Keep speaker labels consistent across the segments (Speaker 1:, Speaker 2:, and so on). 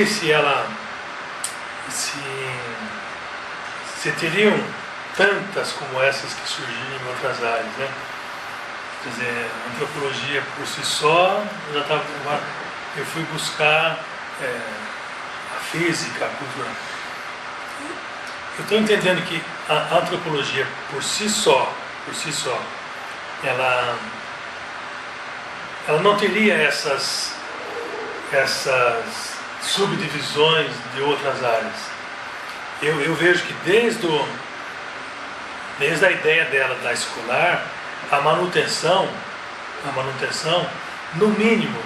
Speaker 1: se teriam tantas como essas que surgiram em outras áreas, né? Quer dizer, a antropologia por si só, eu fui buscar a física, a cultura. Eu estou entendendo que a antropologia por si só, ela não teria essas subdivisões de outras áreas. Eu vejo que desde a ideia dela da escolar, a manutenção, no mínimo,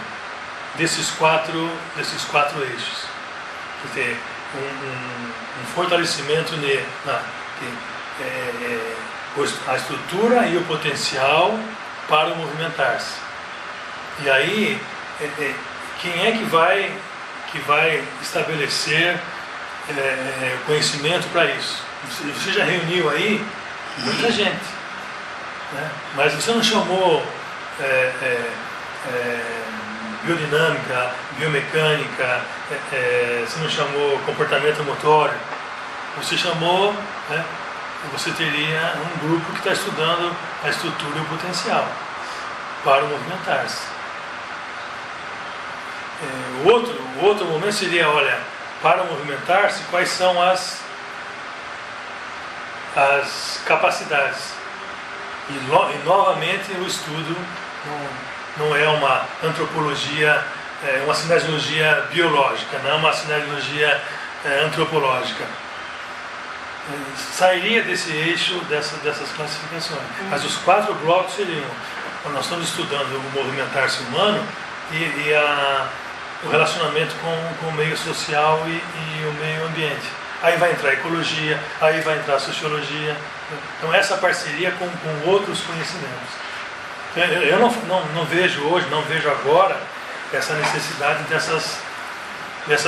Speaker 1: desses quatro eixos. Quer dizer, um fortalecimento a estrutura e o potencial para o movimentar-se. E aí, quem é que vai estabelecer o conhecimento para isso? Você já reuniu aí muita gente, né? Mas você não chamou biodinâmica, biomecânica, você não chamou comportamento motório, você chamou, né? Você teria um grupo que está estudando a estrutura e o potencial para o movimentar-se. O outro momento seria, olha, para movimentar-se, quais são as capacidades. E novamente o estudo não é uma antropologia, é uma cinesiologia biológica, não é uma cinesiologia antropológica. Sairia desse eixo dessas classificações. Mas os quatro blocos seriam: nós estamos estudando o movimentar-se humano e o relacionamento com o meio social e o meio ambiente. Aí vai entrar a ecologia, aí vai entrar a sociologia. Então essa parceria com outros conhecimentos. Eu não vejo hoje, não vejo agora essa necessidade dessas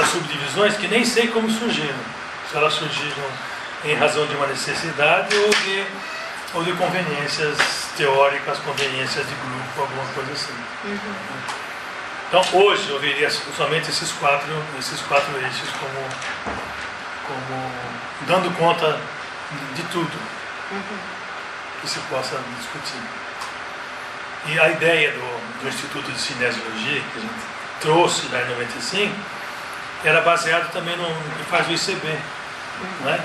Speaker 1: subdivisões, que nem sei como surgiram. Se elas surgiram em razão de uma necessidade ou de conveniências teóricas, conveniências de grupo, alguma coisa assim. Então hoje eu veria somente esses quatro eixos como dando conta de tudo que se possa discutir. E a ideia do Instituto de Cinesiologia, que a gente trouxe lá em 95, era baseado também no que faz o ICB. Não é?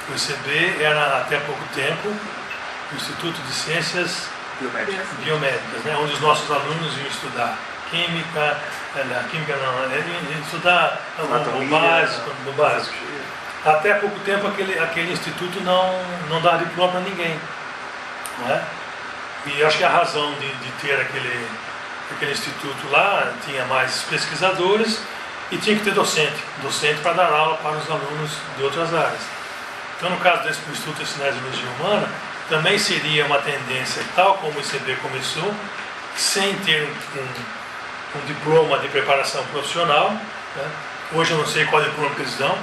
Speaker 1: O ICB era, até pouco tempo, o Instituto de Ciências Biomédicas, né? Onde os nossos alunos iam estudar química, iam estudar o básico. Até pouco tempo aquele instituto não dava diploma para ninguém. Não é? E acho que a razão de ter aquele instituto lá, tinha mais pesquisadores e tinha que ter docente para dar aula para os alunos de outras áreas. Então, no caso desse Instituto de Cinesiologia Humana, também seria uma tendência, tal como o ICB começou, sem ter um diploma de preparação profissional, né? Hoje eu não sei qual diploma que eles dão.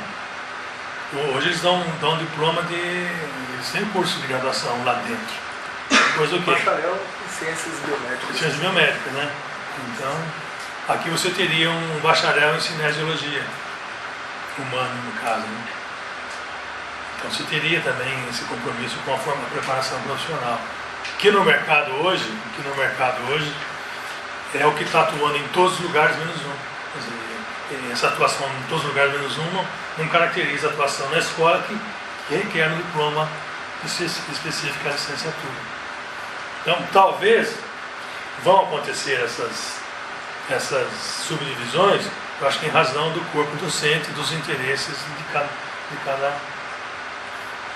Speaker 1: Hoje eles dão diploma eles têm curso de graduação lá dentro. Depois do quê?
Speaker 2: Bacharel em Ciências Biomédicas.
Speaker 1: Ciências Biomédicas, né? Então, aqui você teria um bacharel em Cinesiologia Humana, no caso, né? Então você teria também esse compromisso com a preparação profissional. Que no mercado hoje é o que está atuando em todos os lugares menos um. Quer dizer, essa atuação em todos os lugares menos um não caracteriza a atuação na escola que requer um diploma específico da licenciatura. Então, talvez vão acontecer essas subdivisões, eu acho que em razão do corpo docente, dos interesses de cada.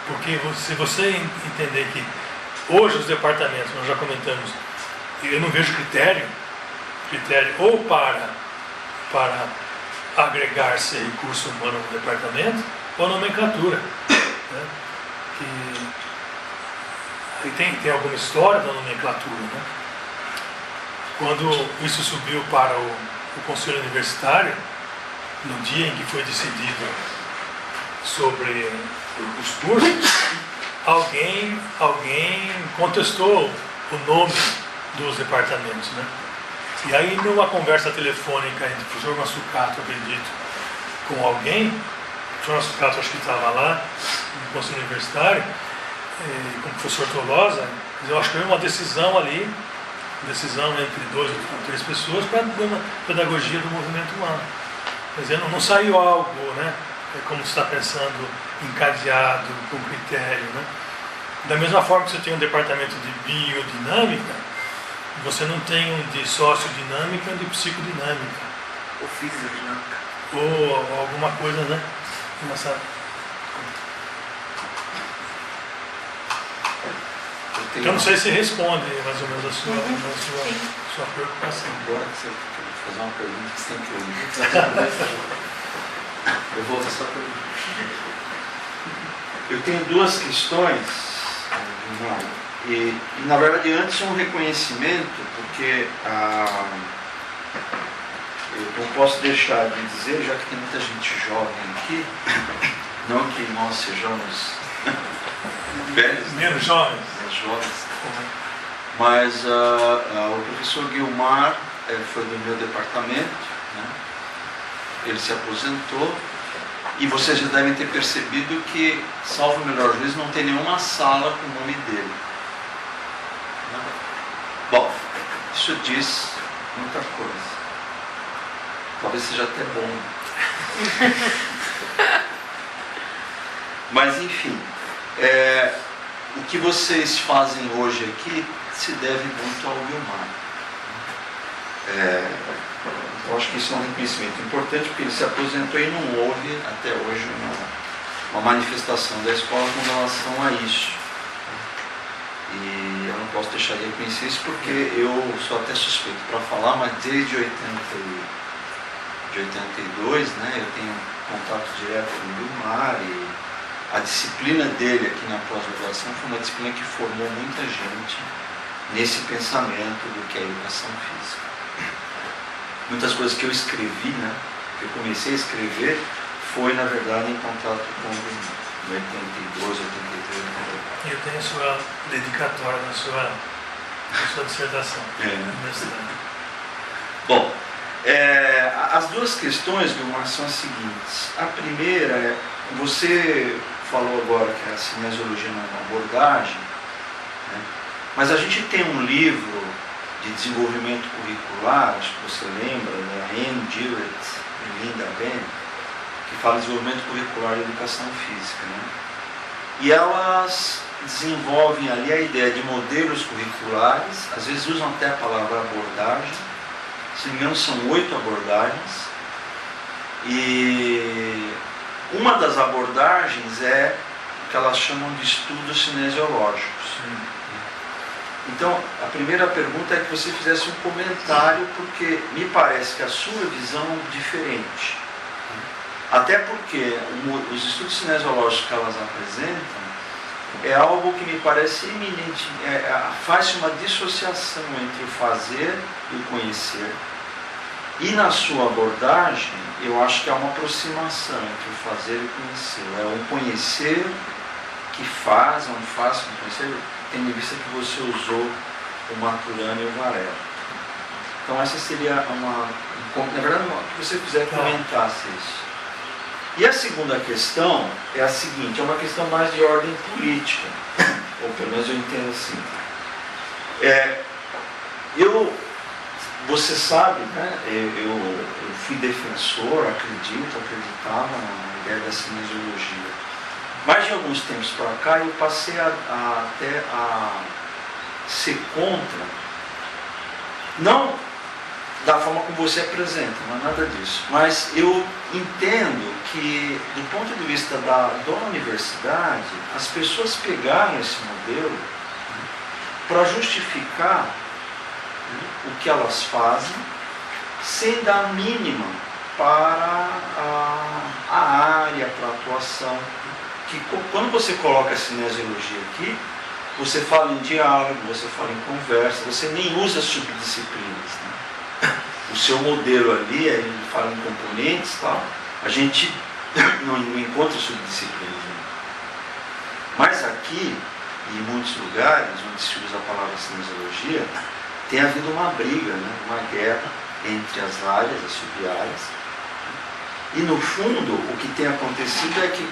Speaker 1: Porque se você entender que hoje os departamentos, nós já comentamos, eu não vejo critério ou para agregar-se recurso humano no departamento, ou nomenclatura, né? E tem alguma história da nomenclatura, né? Quando isso subiu para o Conselho Universitário, no dia em que foi decidido sobre os cursos, alguém contestou o nome dos departamentos, né? E aí, numa conversa telefônica entre o professor Massucato, acredito, com alguém, o Jonas Cato acho que estava lá, no Conselho Universitário, com o professor Tolosa, eu acho que houve uma decisão ali, decisão entre 2 ou 3 pessoas para uma pedagogia do movimento humano. Quer dizer, não saiu algo, né, como você está pensando, encadeado, com critério. Né? Da mesma forma que você tem um departamento de biodinâmica, você não tem um de sociodinâmica e de psicodinâmica.
Speaker 2: Ou fisiodinâmica.
Speaker 1: Ou alguma coisa, né? Nessa... Eu não sei se responde mais ou menos a sua preocupação.
Speaker 3: Agora que você quer fazer uma pergunta, você tem que ouvir. Eu vou fazer a pergunta. Eu tenho 2 questões, e na verdade antes um reconhecimento, porque eu não posso deixar de dizer, já que tem muita gente jovem aqui, não que nós sejamos velhos,
Speaker 1: menos jovens,
Speaker 3: mas o professor Guilmar foi do meu departamento, né? Ele se aposentou, e vocês já devem ter percebido que, salvo o melhor juízo, não tem nenhuma sala com o nome dele. Bom, isso diz muita coisa. Talvez seja até bom. Mas enfim, o que vocês fazem hoje aqui se deve muito ao Guilmar. Eu acho que isso é um reconhecimento importante, porque ele se aposentou e não houve até hoje uma manifestação da escola com relação a isso. E eu não posso deixar de reconhecer isso porque eu sou até suspeito para falar, mas desde 82, né, eu tenho contato direto com o Guilmar, e a disciplina dele aqui na pós-graduação foi uma disciplina que formou muita gente nesse pensamento do que é a educação física. Muitas coisas que eu escrevi, né, que eu comecei a escrever, foi na verdade em contato com o Guilmar, em 82, 83, 84.
Speaker 1: Eu tenho a sua dedicatória na sua dissertação.
Speaker 3: Bom, as 2 questões, Guilmar, são as seguintes. A primeira é, você falou agora que a cinesiologia não é uma abordagem, né? Mas a gente tem um livro de desenvolvimento curricular, acho que você lembra, da Anne Dewett e Linda Ben, que fala de desenvolvimento curricular e educação física, né? E elas desenvolvem ali a ideia de modelos curriculares, às vezes usam até a palavra abordagem, se não me engano são 8 abordagens, e uma das abordagens é o que elas chamam de estudos cinesiológicos. Então, a primeira pergunta é que você fizesse um comentário, porque me parece que a sua visão é diferente. Até porque os estudos cinesiológicos que elas apresentam é algo que me parece eminente, faz uma dissociação entre o fazer e o conhecer. E na sua abordagem, eu acho que há uma aproximação entre o fazer e o conhecer. É um conhecer que faz, um faz com conhecer, tendo em vista que você usou o Maturana e o Varela. Então essa seria na verdade, que você quiser comentasse isso. E a segunda questão é a seguinte, é uma questão mais de ordem política, ou pelo menos eu entendo assim. Você sabe, né, eu fui defensor, acreditava na ideia da cinesiologia. Mas de alguns tempos para cá eu passei até a ser contra, não da forma como você apresenta, não é nada disso, mas eu entendo que do ponto de vista da universidade, as pessoas pegaram esse modelo para justificar o que elas fazem, sem dar a mínima para a área, para a atuação. Que quando você coloca a cinesiologia aqui, você fala em diálogo, você fala em conversa, você nem usa subdisciplinas, né? O seu modelo ali, ele fala em componentes e tal, a gente não encontra subdisciplinas. Né? Mas aqui, em muitos lugares onde se usa a palavra cinesiologia, tem havido uma briga, né? Uma guerra entre as áreas, as sub-áreas. E no fundo, o que tem acontecido é que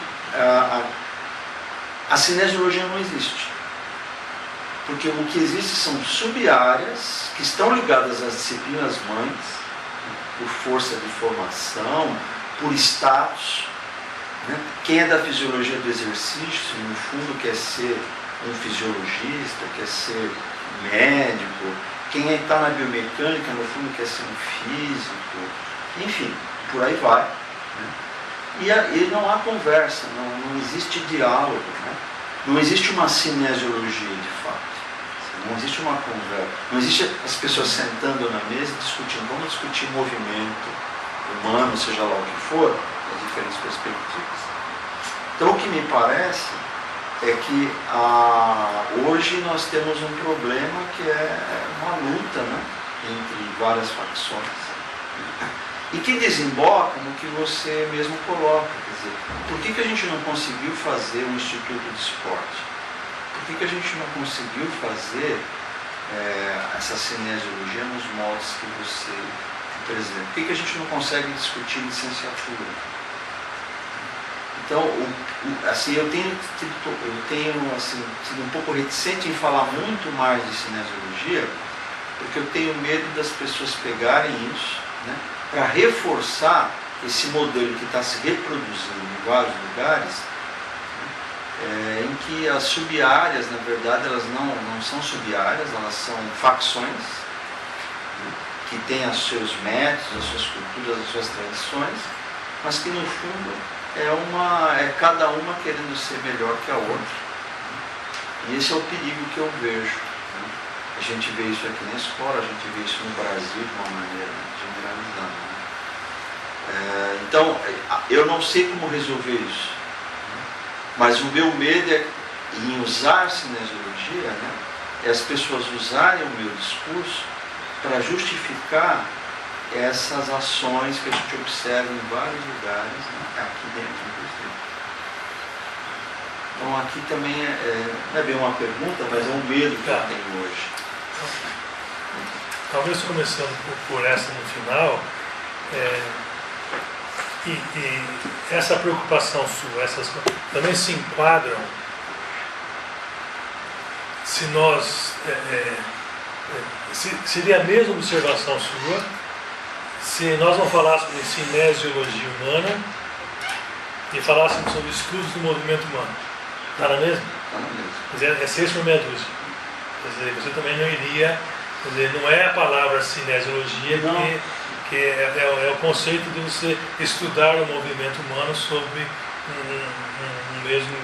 Speaker 3: a cinesiologia não existe. Porque o que existe são sub-áreas que estão ligadas às disciplinas mães, por força de formação, por status. Né? Quem é da fisiologia do exercício, no fundo, quer ser um fisiologista, quer ser médico. Quem está na biomecânica, no fundo, quer ser um físico. Enfim, por aí vai. Né? E não há conversa, não existe diálogo. Né? Não existe uma cinesiologia, de fato. Não existe uma conversa. Não existe as pessoas sentando na mesa e discutindo. Vamos discutir movimento humano, seja lá o que for, das diferentes perspectivas. Então, o que me parece é que hoje nós temos um problema que é uma luta, né, entre várias facções. E que desemboca no que você mesmo coloca. Quer dizer, por que a gente não conseguiu fazer um instituto de esporte? Por que a gente não conseguiu fazer essa cinesiologia nos moldes que você apresenta? Por que a gente não consegue discutir licenciatura? Então, assim, eu tenho assim, sido um pouco reticente em falar muito mais de cinesiologia, porque eu tenho medo das pessoas pegarem isso, né, para reforçar esse modelo que está se reproduzindo em vários lugares, em que as sub-áreas, na verdade, elas não são sub-áreas, elas são facções, né, que têm os seus métodos, as suas culturas, as suas tradições, mas que no fundo é cada uma querendo ser melhor que a outra. E esse é o perigo que eu vejo. Né? A gente vê isso aqui na escola, a gente vê isso no Brasil de uma maneira generalizada. Né? Então, eu não sei como resolver isso. Mas o meu medo em usar a cinesiologia, né, é as pessoas usarem o meu discurso para justificar essas ações que a gente observa em vários lugares, né, aqui dentro, inclusive. Então aqui também não é bem uma pergunta, mas é um medo que eu tenho hoje.
Speaker 1: Talvez começando por essa no final, e essa preocupação sua, essas também se enquadram se nós seria a mesma observação sua se nós não falássemos em cinesiologia humana e falássemos sobre estudos do movimento humano. Está na mesma?
Speaker 3: Está na mesma.
Speaker 1: Quer dizer, é 6 por meia dúzia. Quer dizer, você também não iria, quer dizer, não é a palavra cinesiologia que é o conceito de você estudar o movimento humano sob um mesmo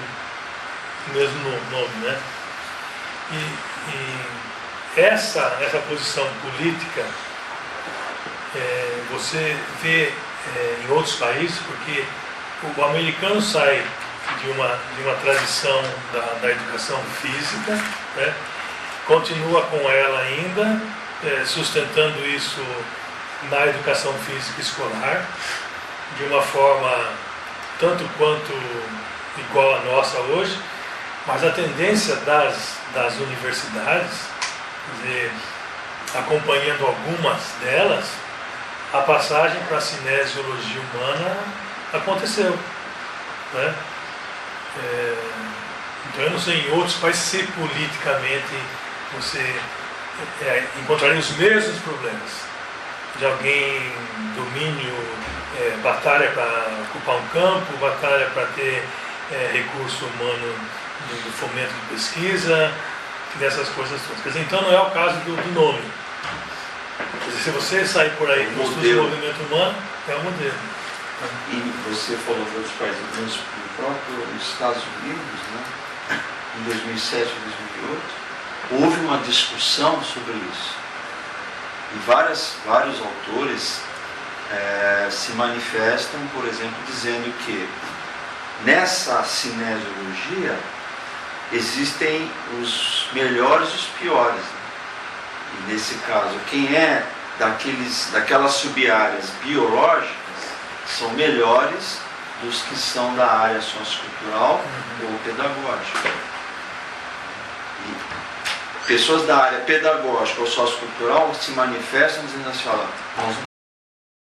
Speaker 1: nome, né? E essa posição política você vê em outros países, porque o americano sai de uma tradição da educação física, né? Continua com ela ainda, sustentando isso na educação física escolar, de uma forma tanto quanto igual à nossa hoje, mas a tendência das universidades, quer dizer, acompanhando algumas delas, a passagem para a cinesiologia humana aconteceu. Né? Então eu não sei em outros países se politicamente você encontraria os mesmos problemas. De alguém domínio, batalha para ocupar um campo, batalha para ter recurso humano do fomento de pesquisa, dessas coisas todas. Quer dizer, então não é o caso do nome. Quer dizer, se você sair por aí com o movimento humano, é um modelo.
Speaker 3: E você falou de outros países, nos próprios Estados Unidos, né, em 2007 e 2008, houve uma discussão sobre isso. E vários autores se manifestam, por exemplo, dizendo que nessa cinesiologia existem os melhores e os piores. Né? E nesse caso, quem é daquelas sub-áreas biológicas são melhores dos que são da área sociocultural ou pedagógica. E pessoas da área pedagógica ou sociocultural se manifestam dizendo assim, olha, nós